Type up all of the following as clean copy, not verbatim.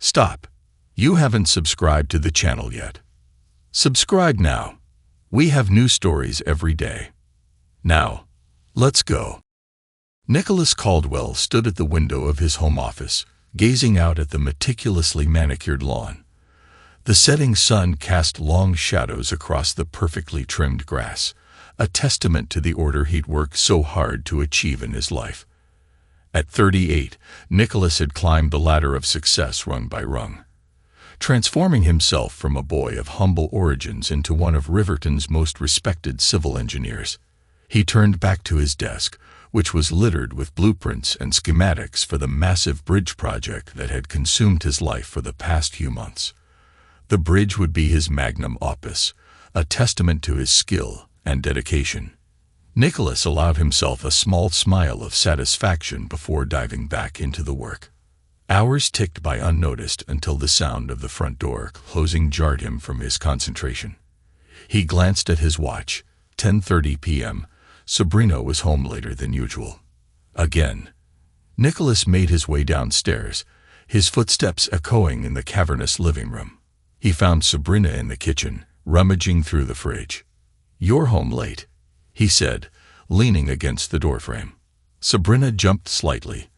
Stop. You haven't subscribed to the channel yet. Subscribe now. We have new stories every day. Now, let's go. Nicholas Caldwell stood at the window of his home office, gazing out at the meticulously manicured lawn. The setting sun cast long shadows across the perfectly trimmed grass, a testament to the order he'd worked so hard to achieve in his life. At 38, Nicholas had climbed the ladder of success rung by rung, transforming himself from a boy of humble origins into one of Riverton's most respected civil engineers. He turned back to his desk, which was littered with blueprints and schematics for the massive bridge project that had consumed his life for the past few months. The bridge would be his magnum opus, a testament to his skill and dedication. Nicholas allowed himself a small smile of satisfaction before diving back into the work. Hours ticked by unnoticed until the sound of the front door closing jarred him from his concentration. He glanced at his watch. 10:30 p.m. Sabrina was home later than usual. Again. Nicholas made his way downstairs, his footsteps echoing in the cavernous living room. He found Sabrina in the kitchen, rummaging through the fridge. "You're home late," he said, leaning against the doorframe. Sabrina jumped slightly,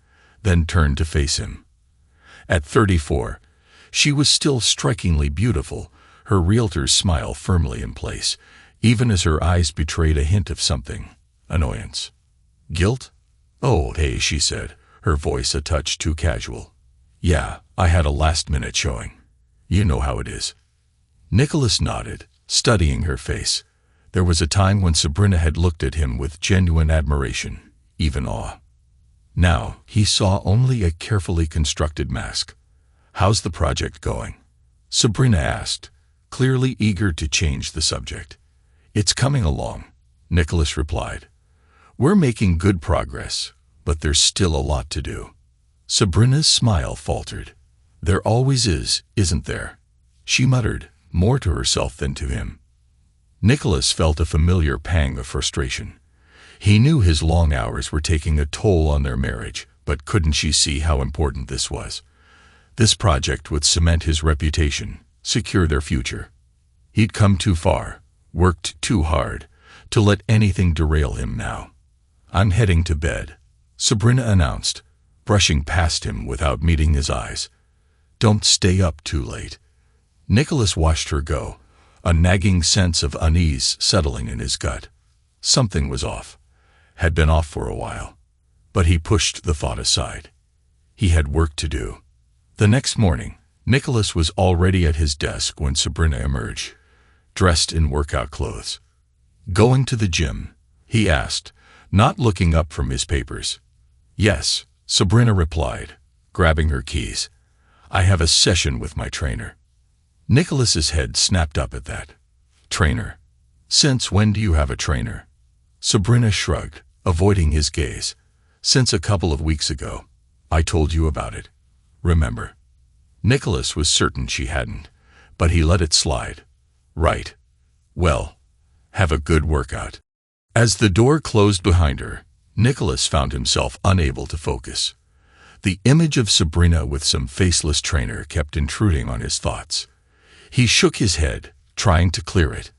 then turned to face him. At 34, she was still strikingly beautiful, her realtor's smile firmly in place, even as her eyes betrayed a hint of something. Annoyance. Guilt? "Oh, hey," she said, her voice a touch too casual. "Yeah, I had a last-minute showing. You know how it is." Nicholas nodded, studying her face. There was a time when Sabrina had looked at him with genuine admiration, even awe. Now, he saw only a carefully constructed mask. "How's the project going?" Sabrina asked, clearly eager to change the subject. "It's coming along," Nicholas replied. "We're making good progress, but there's still a lot to do." Sabrina's smile faltered. "There always is, isn't there?" she muttered, more to herself than to him. Nicholas felt a familiar pang of frustration. He knew his long hours were taking a toll on their marriage, but couldn't she see how important this was? This project would cement his reputation, secure their future. He'd come too far, worked too hard, to let anything derail him now. "I'm heading to bed," Sabrina announced, brushing past him without meeting his eyes. "Don't stay up too late." Nicholas watched her go, a nagging sense of unease settling in his gut. Something was off. Had been off for a while. But he pushed the thought aside. He had work to do. The next morning, Nicholas was already at his desk when Sabrina emerged, dressed in workout clothes. "Going to the gym?" he asked, not looking up from his papers. "Yes," Sabrina replied, grabbing her keys. "I have a session with my trainer." Nicholas's head snapped up at that. "Trainer? Since when do you have a trainer?" Sabrina shrugged, avoiding his gaze. "Since a couple of weeks ago. I told you about it. Remember?" Nicholas was certain she hadn't, but he let it slide. "Right. Well, have a good workout." As the door closed behind her, Nicholas found himself unable to focus. The image of Sabrina with some faceless trainer kept intruding on his thoughts. He shook his head, trying to clear it.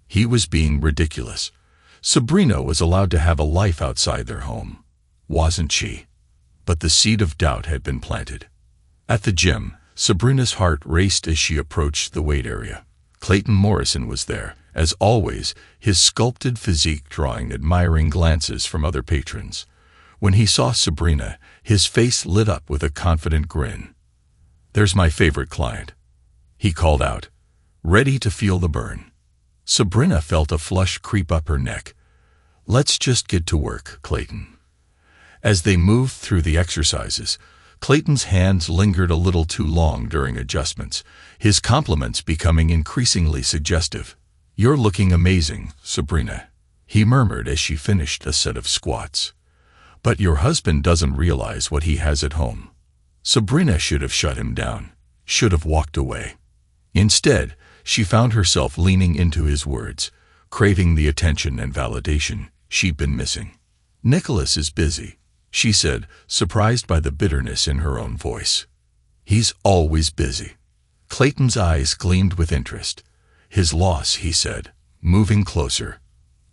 He was being ridiculous. Sabrina was allowed to have a life outside their home, wasn't she? But the seed of doubt had been planted. At the gym, Sabrina's heart raced as she approached the weight area. Clayton Morrison was there, as always, his sculpted physique drawing admiring glances from other patrons. When he saw Sabrina, his face lit up with a confident grin. "There's my favorite client," he called out, ready to feel the burn. Sabrina felt a flush creep up her neck. "Let's just get to work, Clayton." As they moved through the exercises, Clayton's hands lingered a little too long during adjustments, his compliments becoming increasingly suggestive. "You're looking amazing, Sabrina," he murmured as she finished a set of squats. "But your husband doesn't realize what he has at home." Sabrina should have shut him down, should have walked away. Instead, she found herself leaning into his words, craving the attention and validation she'd been missing. "Nicholas is busy," she said, surprised by the bitterness in her own voice. He's always busy. Clayton's eyes gleamed with interest. His loss, he said, moving closer.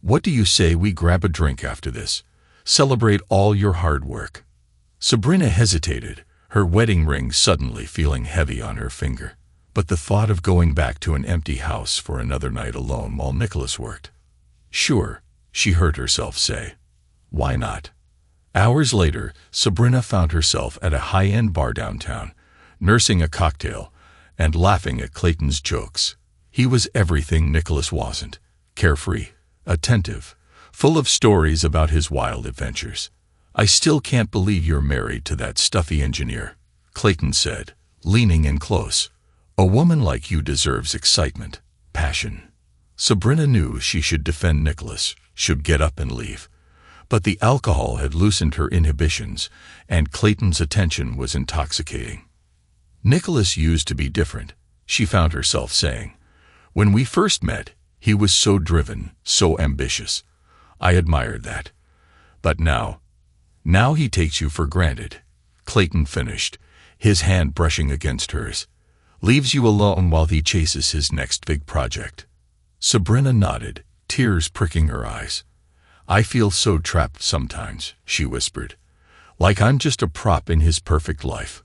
What do you say we grab a drink after this? Celebrate all your hard work. Sabrina hesitated, her wedding ring suddenly feeling heavy on her finger. But the thought of going back to an empty house for another night alone while Nicholas worked. Sure, she heard herself say. Why not? Hours later, Sabrina found herself at a high-end bar downtown, nursing a cocktail and laughing at Clayton's jokes. He was everything Nicholas wasn't. Carefree, attentive, full of stories about his wild adventures. I still can't believe you're married to that stuffy engineer, Clayton said, leaning in close. A woman like you deserves excitement, passion. Sabrina knew she should defend Nicholas, should get up and leave. But the alcohol had loosened her inhibitions, and Clayton's attention was intoxicating. Nicholas used to be different, she found herself saying. When we first met, he was so driven, so ambitious. I admired that. But now he takes you for granted, Clayton finished, his hand brushing against hers. Leaves you alone while he chases his next big project. Sabrina nodded, tears pricking her eyes. I feel so trapped sometimes, she whispered. Like I'm just a prop in his perfect life.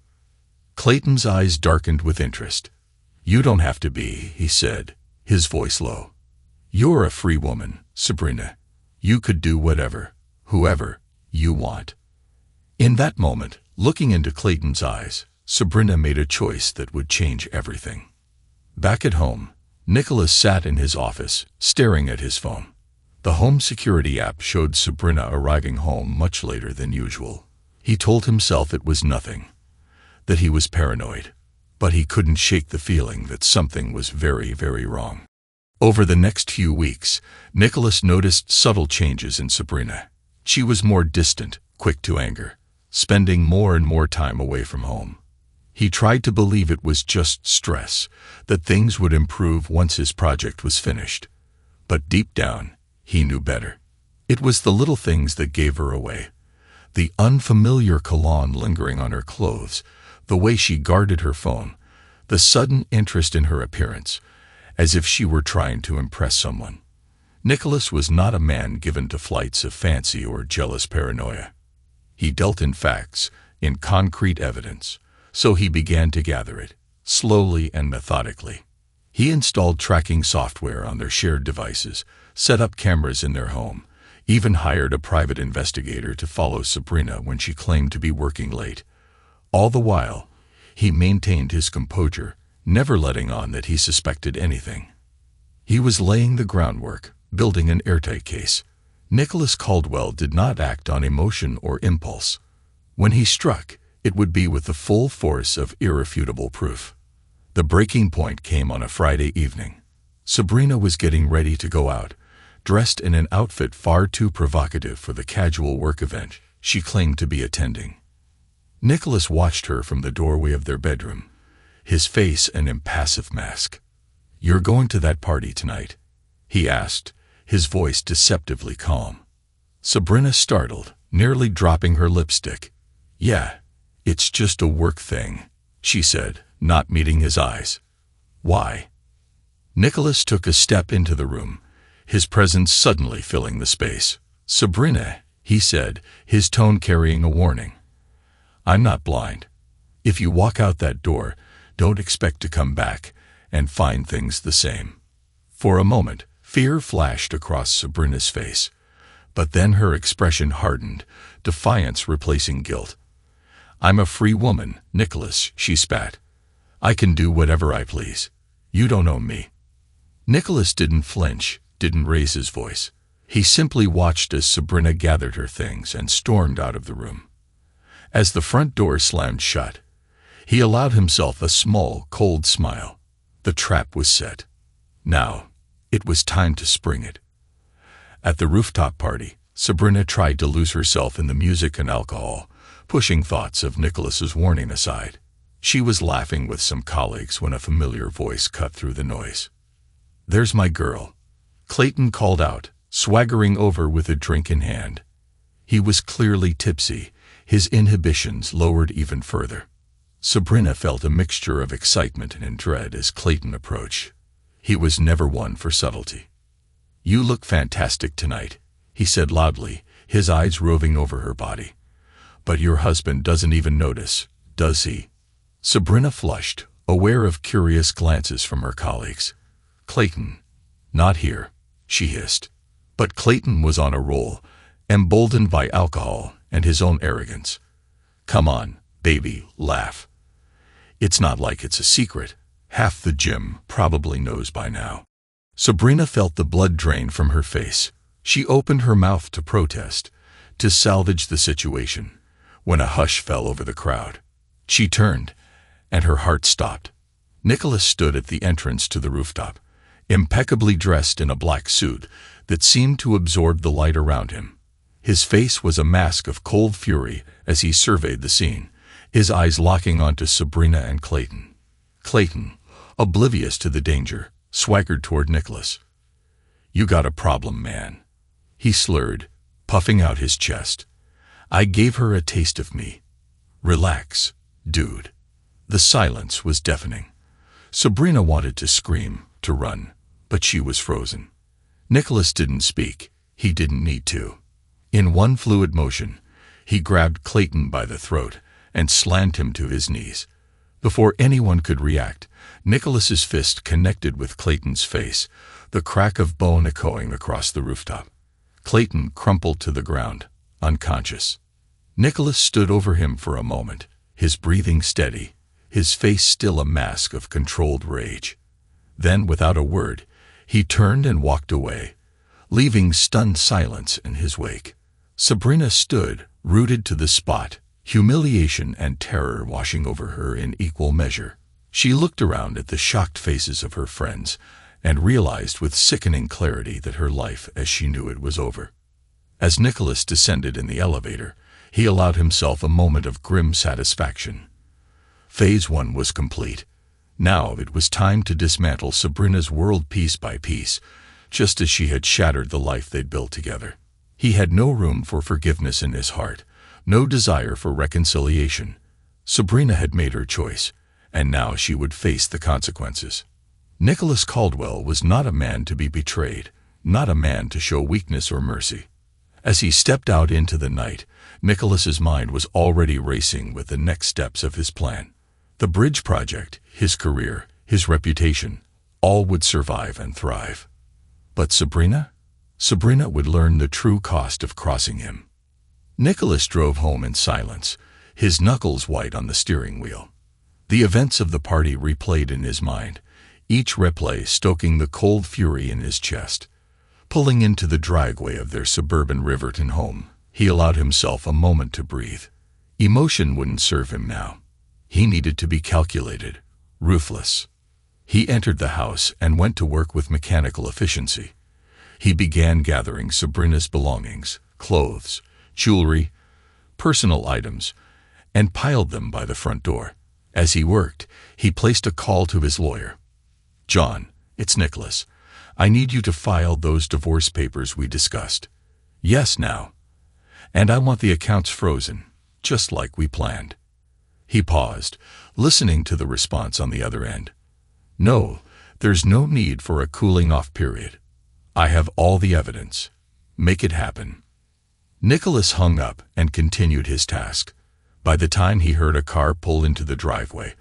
Clayton's eyes darkened with interest. You don't have to be, he said, his voice low. You're a free woman, Sabrina. You could do whatever, whoever, you want. In that moment, looking into Clayton's eyes, Sabrina made a choice that would change everything. Back at home, Nicholas sat in his office, staring at his phone. The home security app showed Sabrina arriving home much later than usual. He told himself it was nothing, that he was paranoid, but he couldn't shake the feeling that something was very, very wrong. Over the next few weeks, Nicholas noticed subtle changes in Sabrina. She was more distant, quick to anger, spending more and more time away from home. He tried to believe it was just stress, that things would improve once his project was finished. But deep down, he knew better. It was the little things that gave her away. The unfamiliar cologne lingering on her clothes, the way she guarded her phone, the sudden interest in her appearance, as if she were trying to impress someone. Nicholas was not a man given to flights of fancy or jealous paranoia. He dealt in facts, in concrete evidence. So he began to gather it, slowly and methodically. He installed tracking software on their shared devices, set up cameras in their home, even hired a private investigator to follow Sabrina when she claimed to be working late. All the while, he maintained his composure, never letting on that he suspected anything. He was laying the groundwork, building an airtight case. Nicholas Caldwell did not act on emotion or impulse. When he struck, it would be with the full force of irrefutable proof. The breaking point came on a Friday evening. Sabrina was getting ready to go out, dressed in an outfit far too provocative for the casual work event she claimed to be attending. Nicholas watched her from the doorway of their bedroom, his face an impassive mask. "You're going to that party tonight?" he asked, his voice deceptively calm. Sabrina startled, nearly dropping her lipstick. "Yeah. It's just a work thing," she said, not meeting his eyes. "Why?" Nicholas took a step into the room, his presence suddenly filling the space. "Sabrina," he said, his tone carrying a warning. "I'm not blind. If you walk out that door, don't expect to come back and find things the same." For a moment, fear flashed across Sabrina's face, but then her expression hardened, defiance replacing guilt. "I'm a free woman, Nicholas," she spat. "I can do whatever I please. You don't own me." Nicholas didn't flinch, didn't raise his voice. He simply watched as Sabrina gathered her things and stormed out of the room. As the front door slammed shut, he allowed himself a small, cold smile. The trap was set. Now, it was time to spring it. At the rooftop party, Sabrina tried to lose herself in the music and alcohol, pushing thoughts of Nicholas's warning aside. She was laughing with some colleagues when a familiar voice cut through the noise. "There's my girl," Clayton called out, swaggering over with a drink in hand. He was clearly tipsy, his inhibitions lowered even further. Sabrina felt a mixture of excitement and dread as Clayton approached. He was never one for subtlety. "You look fantastic tonight," he said loudly, his eyes roving over her body. "But your husband doesn't even notice, does he?" Sabrina flushed, aware of curious glances from her colleagues. "Clayton, not here," she hissed. But Clayton was on a roll, emboldened by alcohol and his own arrogance. "Come on, baby, laugh. It's not like it's a secret. Half the gym probably knows by now." Sabrina felt the blood drain from her face. She opened her mouth to protest, to salvage the situation, when a hush fell over the crowd. She turned, and her heart stopped. Nicholas stood at the entrance to the rooftop, impeccably dressed in a black suit that seemed to absorb the light around him. His face was a mask of cold fury as he surveyed the scene, his eyes locking onto Sabrina and Clayton. Clayton, oblivious to the danger, swaggered toward Nicholas. "You got a problem, man," he slurred, puffing out his chest. "I gave her a taste of me. Relax, dude." The silence was deafening. Sabrina wanted to scream, to run, but she was frozen. Nicholas didn't speak. He didn't need to. In one fluid motion, he grabbed Clayton by the throat and slammed him to his knees. Before anyone could react, Nicholas's fist connected with Clayton's face, the crack of bone echoing across the rooftop. Clayton crumpled to the ground, unconscious. Nicholas stood over him for a moment, his breathing steady, his face still a mask of controlled rage. Then, without a word, he turned and walked away, leaving stunned silence in his wake. Sabrina stood, rooted to the spot, humiliation and terror washing over her in equal measure. She looked around at the shocked faces of her friends and realized with sickening clarity that her life as she knew it was over. As Nicholas descended in the elevator, he allowed himself a moment of grim satisfaction. Phase 1 was complete. Now it was time to dismantle Sabrina's world piece by piece, just as she had shattered the life they'd built together. He had no room for forgiveness in his heart, no desire for reconciliation. Sabrina had made her choice, and now she would face the consequences. Nicholas Caldwell was not a man to be betrayed, not a man to show weakness or mercy. As he stepped out into the night, Nicholas's mind was already racing with the next steps of his plan. The bridge project, his career, his reputation, all would survive and thrive. But Sabrina? Sabrina would learn the true cost of crossing him. Nicholas drove home in silence, his knuckles white on the steering wheel. The events of the party replayed in his mind, each replay stoking the cold fury in his chest. Pulling into the driveway of their suburban Riverton home, he allowed himself a moment to breathe. Emotion wouldn't serve him now. He needed to be calculated, ruthless. He entered the house and went to work with mechanical efficiency. He began gathering Sabrina's belongings, clothes, jewelry, personal items, and piled them by the front door. As he worked, he placed a call to his lawyer. "John, it's Nicholas. I need you to file those divorce papers we discussed." "Yes, now. And I want the accounts frozen, just like we planned." He paused, listening to the response on the other end. "No, there's no need for a cooling-off period. I have all the evidence. Make it happen." Nicholas hung up and continued his task. By the time he heard a car pull into the driveway,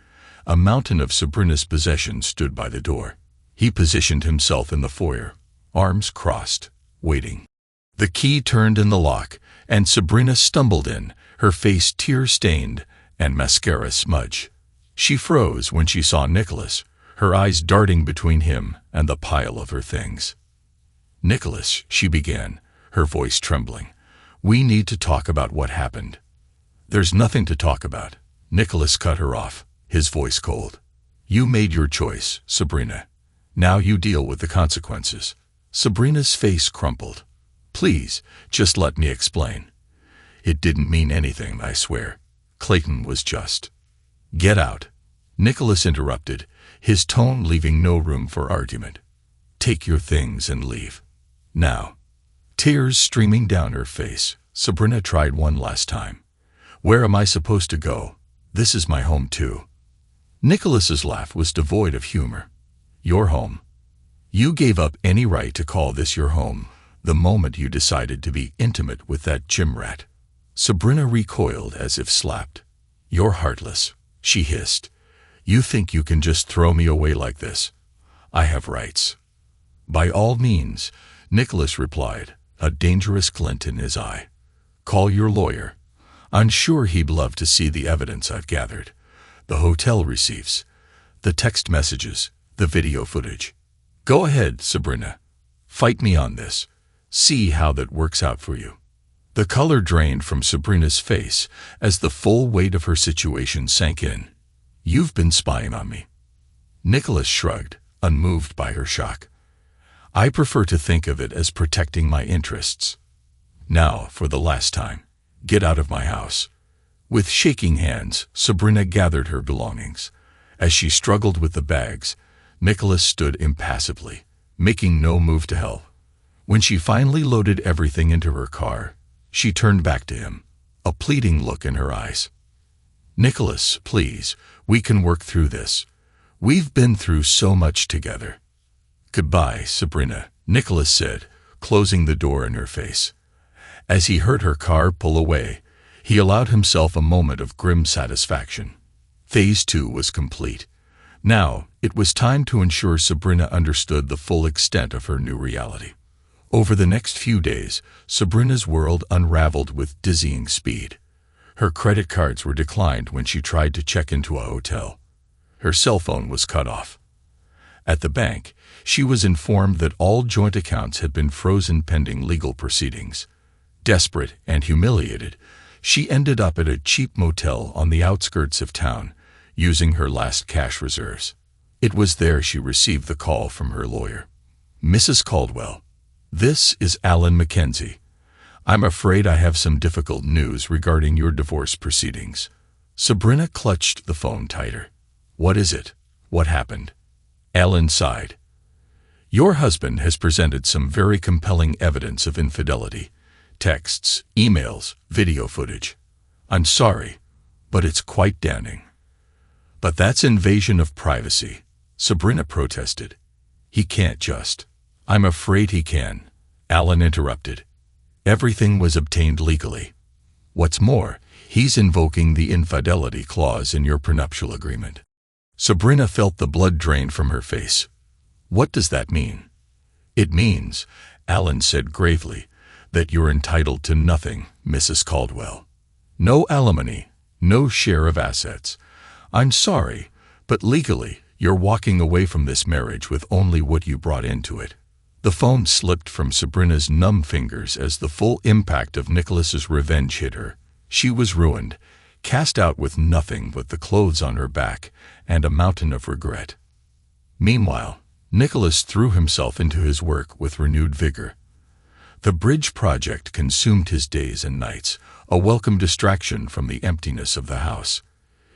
a mountain of Sabrina's possessions stood by the door. He positioned himself in the foyer, arms crossed, waiting. The key turned in the lock, and Sabrina stumbled in, her face tear-stained and mascara smudged. She froze when she saw Nicholas, her eyes darting between him and the pile of her things. "Nicholas," she began, her voice trembling, "we need to talk about what happened." "There's nothing to talk about," Nicholas cut her off, his voice cold. "You made your choice, Sabrina. Now you deal with the consequences." Sabrina's face crumpled. "Please, just let me explain." "It didn't mean anything, I swear. Clayton was just—" "Get out," Nicholas interrupted, his tone leaving no room for argument. "Take your things and leave. Now." Tears streaming down her face, Sabrina tried one last time. "Where am I supposed to go? This is my home too. Nicholas's laugh was devoid of humor. Your home? You gave up any right to call this your home the moment you decided to be intimate with that gym rat. Sabrina recoiled as if slapped. You're heartless, she hissed. You think you can just throw me away like this? I have rights. By all means, Nicholas replied, a dangerous glint in his eye. Call your lawyer. I'm sure he'd love to see the evidence I've gathered. The hotel receipts, the text messages, the video footage. Go ahead, Sabrina. Fight me on this. See how that works out for you. The color drained from Sabrina's face as the full weight of her situation sank in. You've been spying on me. Nicholas shrugged, unmoved by her shock. I prefer to think of it as protecting my interests. Now, for the last time, get out of my house. With shaking hands, Sabrina gathered her belongings. As she struggled with the bags, Nicholas stood impassively, making no move to help. When she finally loaded everything into her car, she turned back to him, a pleading look in her eyes. Nicholas, please, we can work through this. We've been through so much together. Goodbye, Sabrina, Nicholas said, closing the door in her face. As he heard her car pull away, he allowed himself a moment of grim satisfaction. Phase 2 was complete. Now, it was time to ensure Sabrina understood the full extent of her new reality. Over the next few days, Sabrina's world unraveled with dizzying speed. Her credit cards were declined when she tried to check into a hotel. Her cell phone was cut off. At the bank, she was informed that all joint accounts had been frozen pending legal proceedings. Desperate and humiliated, she ended up at a cheap motel on the outskirts of town, using her last cash reserves. It was there she received the call from her lawyer. Mrs. Caldwell, this is Alan Mackenzie. I'm afraid I have some difficult news regarding your divorce proceedings. Sabrina clutched the phone tighter. What is it? What happened? Alan sighed. Your husband has presented some very compelling evidence of infidelity. Texts, emails, video footage. I'm sorry, but it's quite damning. But that's invasion of privacy, Sabrina protested. He can't just. I'm afraid he can, Alan interrupted. Everything was obtained legally. What's more, he's invoking the infidelity clause in your prenuptial agreement. Sabrina felt the blood drain from her face. What does that mean? It means, Alan said gravely, that you're entitled to nothing, Mrs. Caldwell. No alimony, no share of assets. I'm sorry, but legally, you're walking away from this marriage with only what you brought into it. The phone slipped from Sabrina's numb fingers as the full impact of Nicholas's revenge hit her. She was ruined, cast out with nothing but the clothes on her back and a mountain of regret. Meanwhile, Nicholas threw himself into his work with renewed vigor. The bridge project consumed his days and nights, a welcome distraction from the emptiness of the house.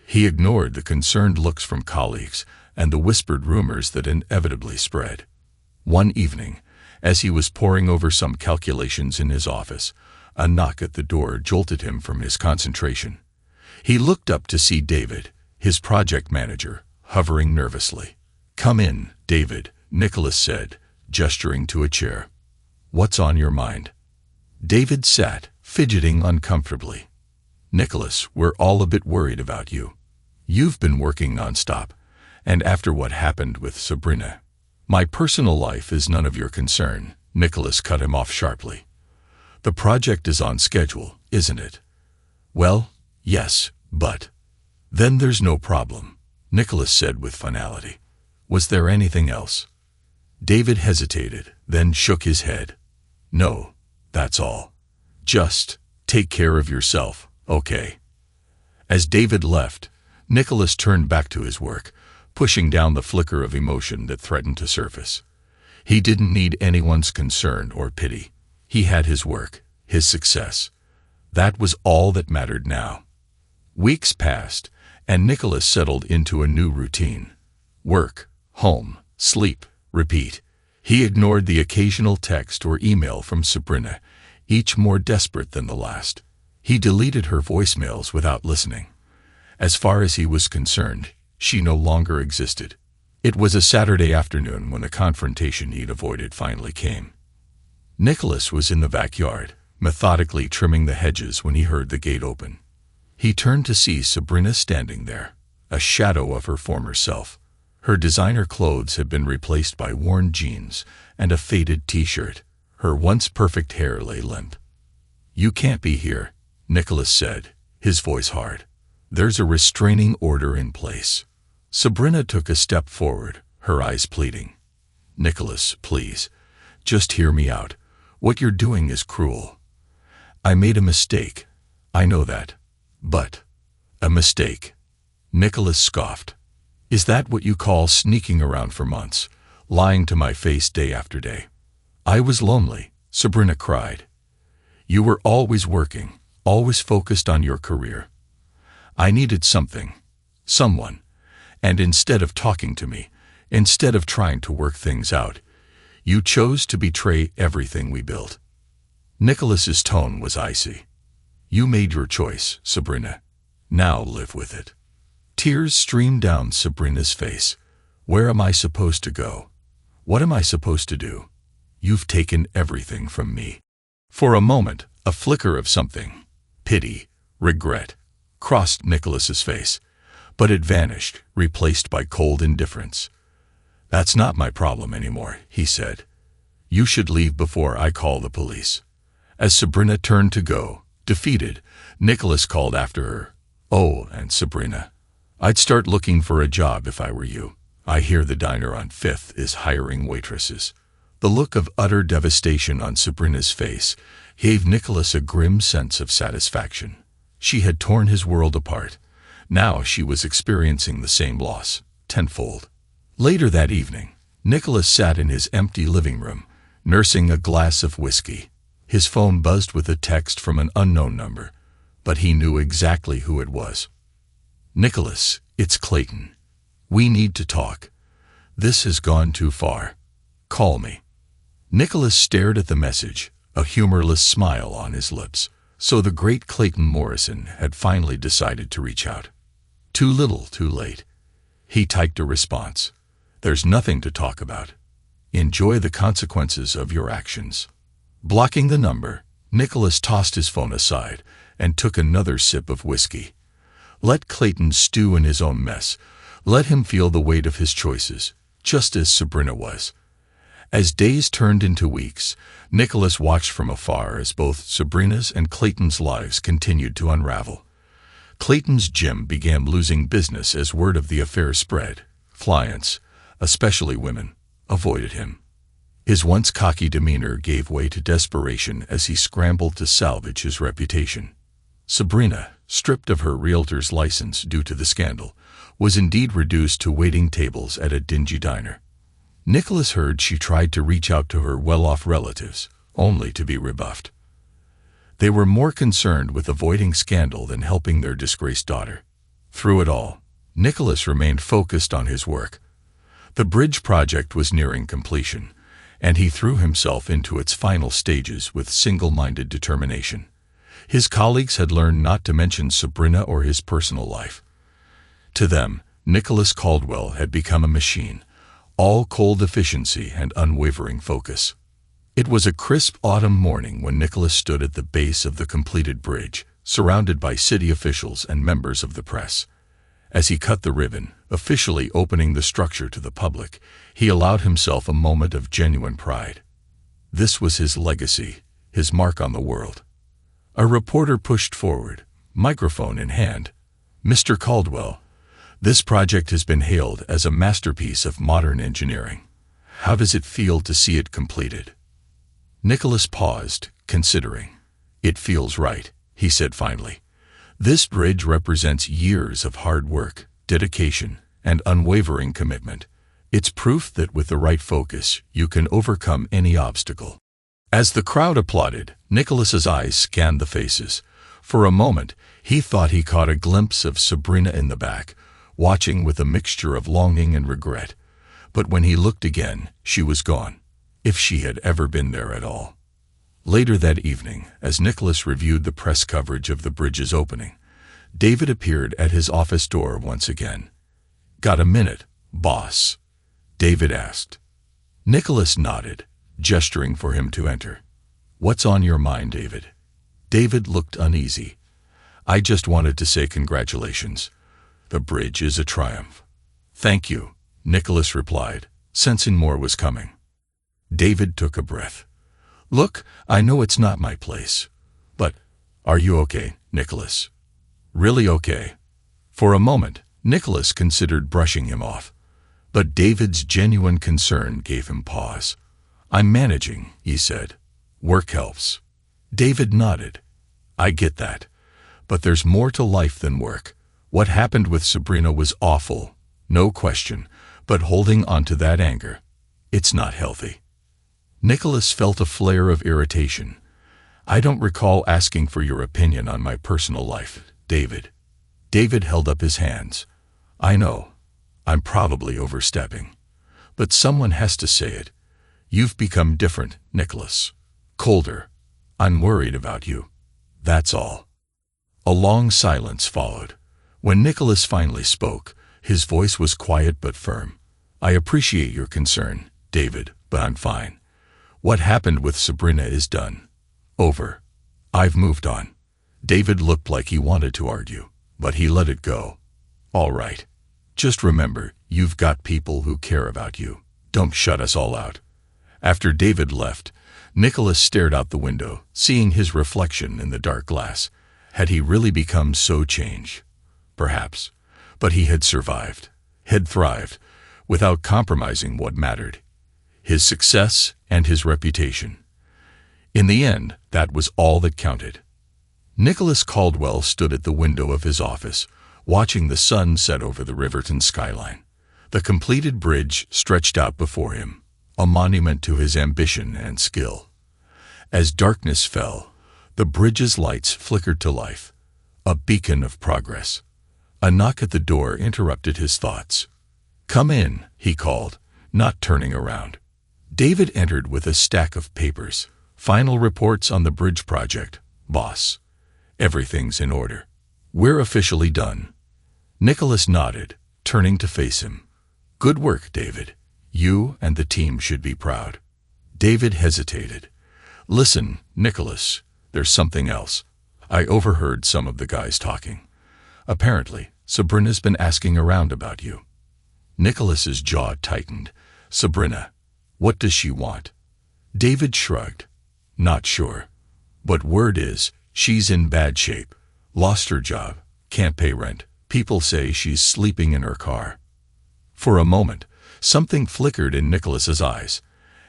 He ignored the concerned looks from colleagues and the whispered rumors that inevitably spread. One evening, as he was poring over some calculations in his office, a knock at the door jolted him from his concentration. He looked up to see David, his project manager, hovering nervously. Come in, David, Nicholas said, gesturing to a chair. What's on your mind? David sat, fidgeting uncomfortably. Nicholas, we're all a bit worried about you. You've been working nonstop, and after what happened with Sabrina. My personal life is none of your concern, Nicholas cut him off sharply. The project is on schedule, isn't it? Well, yes, but... Then there's no problem, Nicholas said with finality. Was there anything else? David hesitated, then shook his head. No, that's all. Just take care of yourself, okay? As David left, Nicholas turned back to his work, pushing down the flicker of emotion that threatened to surface. He didn't need anyone's concern or pity. He had his work, his success. That was all that mattered now. Weeks passed, and Nicholas settled into a new routine. Work, home, sleep, repeat. He ignored the occasional text or email from Sabrina, each more desperate than the last. He deleted her voicemails without listening. As far as he was concerned, she no longer existed. It was a Saturday afternoon when the confrontation he'd avoided finally came. Nicholas was in the backyard, methodically trimming the hedges when he heard the gate open. He turned to see Sabrina standing there, a shadow of her former self. Her designer clothes had been replaced by worn jeans and a faded t-shirt. Her once perfect hair lay limp. "You can't be here," Nicholas said, his voice hard. "There's a restraining order in place." Sabrina took a step forward, her eyes pleading. "Nicholas, please, just hear me out. What you're doing is cruel. I made a mistake. I know that. But a mistake." Nicholas scoffed. "Is that what you call sneaking around for months, lying to my face day after day?" "I was lonely," Sabrina cried. "You were always working, always focused on your career. I needed someone, and instead of talking to me, instead of trying to work things out, you chose to betray everything we built." Nicholas's tone was icy. "You made your choice, Sabrina. Now live with it." Tears streamed down Sabrina's face. "Where am I supposed to go? What am I supposed to do? You've taken everything from me." For a moment, a flicker of something, pity, regret, crossed Nicholas's face, but it vanished, replaced by cold indifference. "That's not my problem anymore," he said. "You should leave before I call the police." As Sabrina turned to go, defeated, Nicholas called after her, "Oh, and Sabrina, I'd start looking for a job if I were you. I hear the diner on 5th is hiring waitresses." The look of utter devastation on Sabrina's face gave Nicholas a grim sense of satisfaction. She had torn his world apart. Now she was experiencing the same loss, tenfold. Later that evening, Nicholas sat in his empty living room, nursing a glass of whiskey. His phone buzzed with a text from an unknown number, but he knew exactly who it was. "Nicholas, it's Clayton. We need to talk. This has gone too far. Call me." Nicholas stared at the message, a humorless smile on his lips. So the great Clayton Morrison had finally decided to reach out. Too little, too late. He typed a response. "There's nothing to talk about. Enjoy the consequences of your actions." Blocking the number, Nicholas tossed his phone aside and took another sip of whiskey. Let Clayton stew in his own mess. Let him feel the weight of his choices, just as Sabrina was. As days turned into weeks, Nicholas watched from afar as both Sabrina's and Clayton's lives continued to unravel. Clayton's gym began losing business as word of the affair spread. Clients, especially women, avoided him. His once cocky demeanor gave way to desperation as he scrambled to salvage his reputation. Sabrina, stripped of her realtor's license due to the scandal, was indeed reduced to waiting tables at a dingy diner. Nicholas heard she tried to reach out to her well-off relatives, only to be rebuffed. They were more concerned with avoiding scandal than helping their disgraced daughter. Through it all, Nicholas remained focused on his work. The bridge project was nearing completion, and he threw himself into its final stages with single-minded determination. His colleagues had learned not to mention Sabrina or his personal life. To them, Nicholas Caldwell had become a machine, all cold efficiency and unwavering focus. It was a crisp autumn morning when Nicholas stood at the base of the completed bridge, surrounded by city officials and members of the press. As he cut the ribbon, officially opening the structure to the public, he allowed himself a moment of genuine pride. This was his legacy, his mark on the world. A reporter pushed forward, microphone in hand. "Mr. Caldwell, this project has been hailed as a masterpiece of modern engineering. How does it feel to see it completed?" Nicholas paused, considering. "It feels right," he said finally. "This bridge represents years of hard work, dedication, and unwavering commitment. It's proof that with the right focus, you can overcome any obstacle." As the crowd applauded, Nicholas's eyes scanned the faces. For a moment, he thought he caught a glimpse of Sabrina in the back, watching with a mixture of longing and regret. But when he looked again, she was gone, if she had ever been there at all. Later that evening, as Nicholas reviewed the press coverage of the bridge's opening, David appeared at his office door once again. "Got a minute, boss?" David asked. Nicholas nodded, gesturing for him to enter. "What's on your mind, David?" David looked uneasy. "I just wanted to say congratulations. The bridge is a triumph." "Thank you," Nicholas replied, sensing more was coming. David took a breath. "Look, I know it's not my place. But are you okay, Nicholas? Really okay?" For a moment, Nicholas considered brushing him off. But David's genuine concern gave him pause. "I'm managing," he said. "Work helps." David nodded. "I get that. But there's more to life than work. What happened with Sabrina was awful, no question, but holding on to that anger, it's not healthy." Nicholas felt a flare of irritation. "I don't recall asking for your opinion on my personal life, David." David held up his hands. "I know. I'm probably overstepping. But someone has to say it. You've become different, Nicholas. Colder. I'm worried about you. That's all." A long silence followed. When Nicholas finally spoke, his voice was quiet but firm. "I appreciate your concern, David, but I'm fine. What happened with Sabrina is done. Over. I've moved on." David looked like he wanted to argue, but he let it go. "All right. Just remember, you've got people who care about you. Don't shut us all out." After David left, Nicholas stared out the window, seeing his reflection in the dark glass. Had he really become so changed? Perhaps. But he had survived, had thrived, without compromising what mattered: his success and his reputation. In the end, that was all that counted. Nicholas Caldwell stood at the window of his office, watching the sun set over the Riverton skyline. The completed bridge stretched out before him, a monument to his ambition and skill. As darkness fell, the bridge's lights flickered to life, a beacon of progress. A knock at the door interrupted his thoughts. "Come in," he called, not turning around. David entered with a stack of papers. "Final reports on the bridge project, boss. Everything's in order. We're officially done." Nicholas nodded, turning to face him. "Good work, David. You and the team should be proud." David hesitated. "Listen, Nicholas, there's something else. I overheard some of the guys talking. Apparently, Sabrina's been asking around about you." Nicholas's jaw tightened. "Sabrina? What does she want?" David shrugged. "Not sure. But word is, she's in bad shape. Lost her job, can't pay rent. People say she's sleeping in her car." For a moment, something flickered in Nicholas's eyes,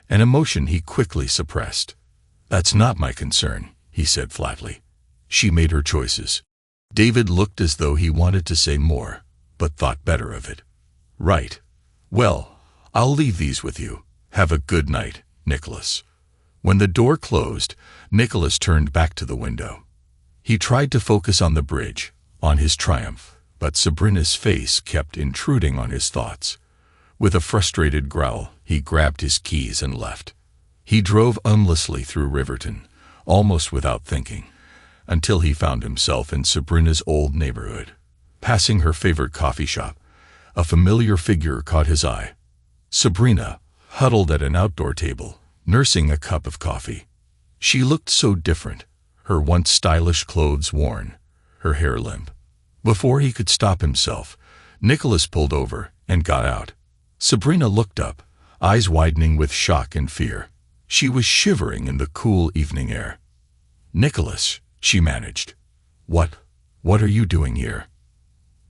an emotion he quickly suppressed. "That's not my concern," he said flatly. "She made her choices." David looked as though he wanted to say more, but thought better of it. "Right. Well, I'll leave these with you. Have a good night, Nicholas." When the door closed, Nicholas turned back to the window. He tried to focus on the bridge, on his triumph, but Sabrina's face kept intruding on his thoughts. With a frustrated growl, he grabbed his keys and left. He drove aimlessly through Riverton, almost without thinking, until he found himself in Sabrina's old neighborhood. Passing her favorite coffee shop, a familiar figure caught his eye. Sabrina, huddled at an outdoor table, nursing a cup of coffee. She looked so different, her once stylish clothes worn, her hair limp. Before he could stop himself, Nicholas pulled over and got out. Sabrina looked up, eyes widening with shock and fear. She was shivering in the cool evening air. "Nicholas," she managed. What are you doing here?"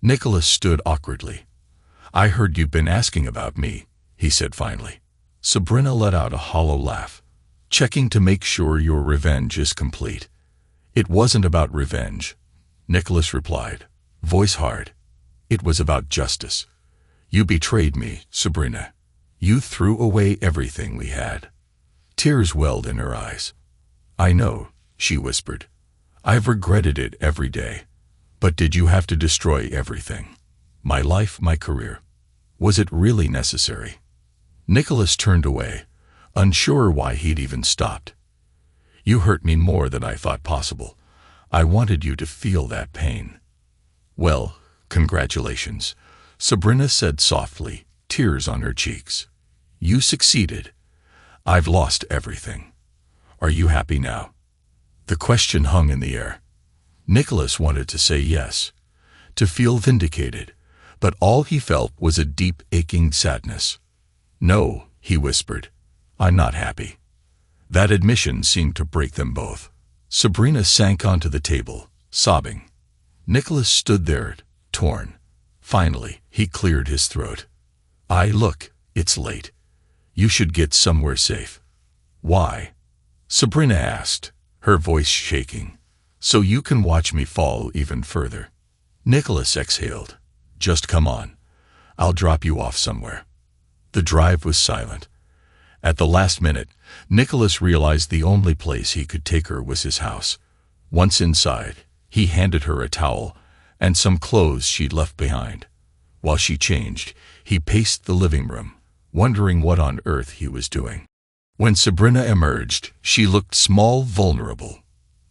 Nicholas stood awkwardly. "I heard you've been asking about me," he said finally. Sabrina let out a hollow laugh. "Checking to make sure your revenge is complete." "It wasn't about revenge," Nicholas replied, voice hard. "It was about justice. You betrayed me, Sabrina. You threw away everything we had." Tears welled in her eyes. "I know," she whispered. "I've regretted it every day. But did you have to destroy everything? My life, my career. Was it really necessary?" Nicholas turned away, unsure why he'd even stopped. "You hurt me more than I thought possible. I wanted you to feel that pain." "Well, congratulations," Sabrina said softly, tears on her cheeks. "You succeeded. I've lost everything. Are you happy now?" The question hung in the air. Nicholas wanted to say yes, to feel vindicated, but all he felt was a deep, aching sadness. "No," he whispered, "I'm not happy." That admission seemed to break them both. Sabrina sank onto the table, sobbing. Nicholas stood there, torn. Finally, he cleared his throat. Look, it's late. You should get somewhere safe." "Why?" Sabrina asked, her voice shaking. "So you can watch me fall even further." Nicholas exhaled. "Just come on. I'll drop you off somewhere." The drive was silent. At the last minute, Nicholas realized the only place he could take her was his house. Once inside, he handed her a towel and some clothes she'd left behind. While she changed, he paced the living room, wondering what on earth he was doing. When Sabrina emerged, she looked small, vulnerable.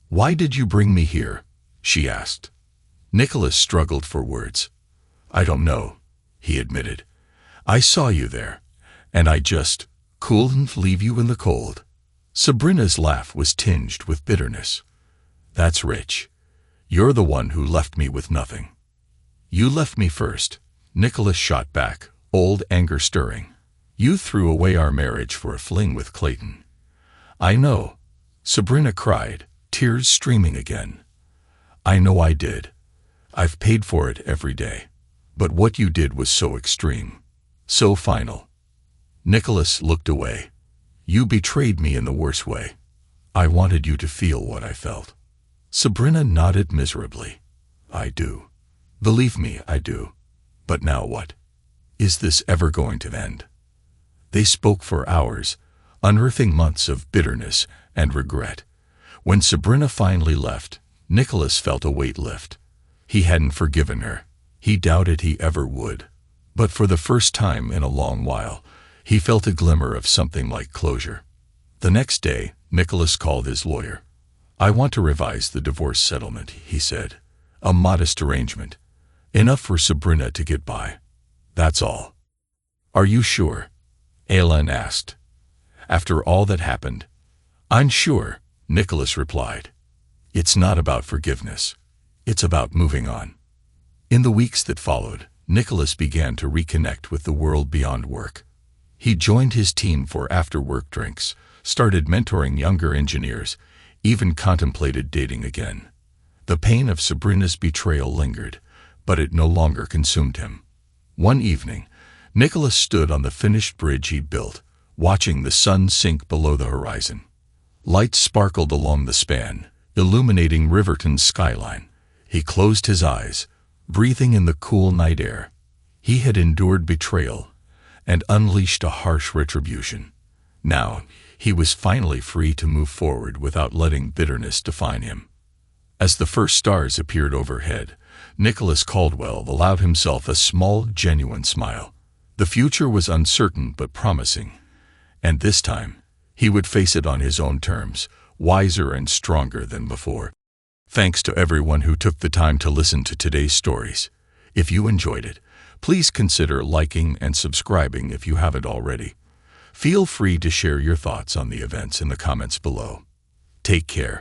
"Why did you bring me here?" she asked. Nicholas struggled for words. "I don't know," he admitted. "I saw you there, and I just couldn't leave you in the cold." Sabrina's laugh was tinged with bitterness. "That's rich. You're the one who left me with nothing." "You left me first," Nicholas shot back, old anger stirring. "You threw away our marriage for a fling with Clayton." "I know," Sabrina cried, tears streaming again. "I know I did. I've paid for it every day. But what you did was so extreme, so final." Nicholas looked away. "You betrayed me in the worst way. I wanted you to feel what I felt." Sabrina nodded miserably. "I do. Believe me, I do. But now what? Is this ever going to end?" They spoke for hours, unearthing months of bitterness and regret. When Sabrina finally left, Nicholas felt a weight lift. He hadn't forgiven her. He doubted he ever would. But for the first time in a long while, he felt a glimmer of something like closure. The next day, Nicholas called his lawyer. "I want to revise the divorce settlement," he said. "A modest arrangement. Enough for Sabrina to get by. That's all." "Are you sure?" Alan asked. "After all that happened?" "I'm sure," Nicholas replied. "It's not about forgiveness. It's about moving on." In the weeks that followed, Nicholas began to reconnect with the world beyond work. He joined his team for after-work drinks, started mentoring younger engineers, even contemplated dating again. The pain of Sabrina's betrayal lingered, but it no longer consumed him. One evening, Nicholas stood on the finished bridge he'd built, watching the sun sink below the horizon. Lights sparkled along the span, illuminating Riverton's skyline. He closed his eyes, breathing in the cool night air. He had endured betrayal and unleashed a harsh retribution. Now, he was finally free to move forward without letting bitterness define him. As the first stars appeared overhead, Nicholas Caldwell allowed himself a small, genuine smile. The future was uncertain but promising, and this time, he would face it on his own terms, wiser and stronger than before. Thanks to everyone who took the time to listen to today's stories. If you enjoyed it, please consider liking and subscribing if you haven't already. Feel free to share your thoughts on the events in the comments below. Take care.